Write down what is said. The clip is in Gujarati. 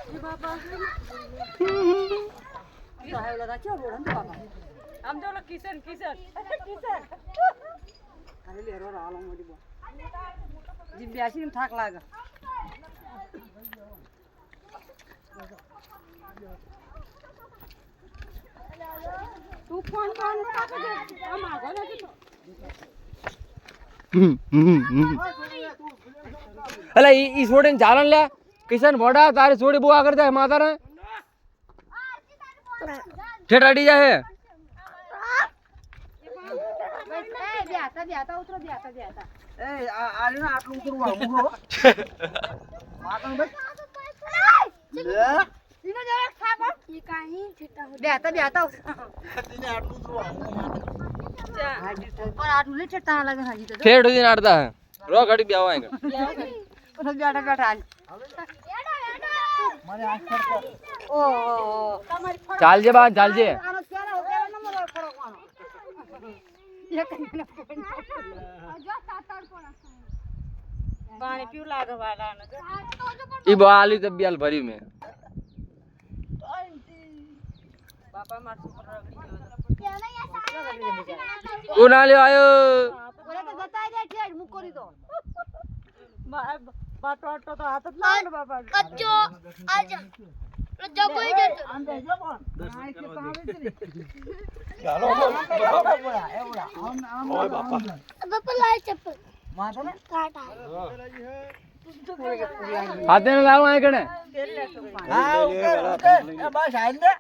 ये बाबा साहेब लगा क्या बोल रहा बाबा हम जो लोग किशन किशन किशन अरे ले रो रालो मोदी बो जिम ब्यासी में थाक लागा तू फोन फोन का दे हम आगो ना तो અલા ઈ છોડીને ચાલન લે કિશન મોડા તારે છોડી બુઆ કરતા માતા ને ઠેઠ અડી જાય બેતા બેતા ઉતરો બેતા બેતા એ આલી ના આટલું ઉતરવા ઉભો માતા બસ લે ઈને જરા ખાબો ઈ કાઈ છેટા બેતા બેતા ઈને આટલું ઉતરવા માતા હાજી પર આટલું લે છેટા લાગે હાજી તો ઠેઠ ઉડીને આડતા રો ઘડી બેવા આય ઓસ બેઠા બેઠા મારે આંખ કરતો ઓ તમારી ચાલજે બા ચાલજે આનો ચાલે ઓકેરા નંબર ફરકવાનો એક મને જો સાતડ કોણ પાણી પીવ લાગે વાલાને ઈ બા આલી તો બેલ ભરી મે બાપા માર સુપર તું ના લ્યો આયો ઓરે તો જતા જાય ઠેડ મુક કરી દો બાટો આટો તો હાથ જ લાવ બાપા કચ્ચો આજા જગોઈ જતો આમ બેજો પણ આ કે પાવે છે ને ચાલો ઓય બાપા બાપા લાય ચપ્પલ માથો ને કાટા હાથે ને લાવ આય કણે હા ઓકે ઓકે એ બસ આઈ દે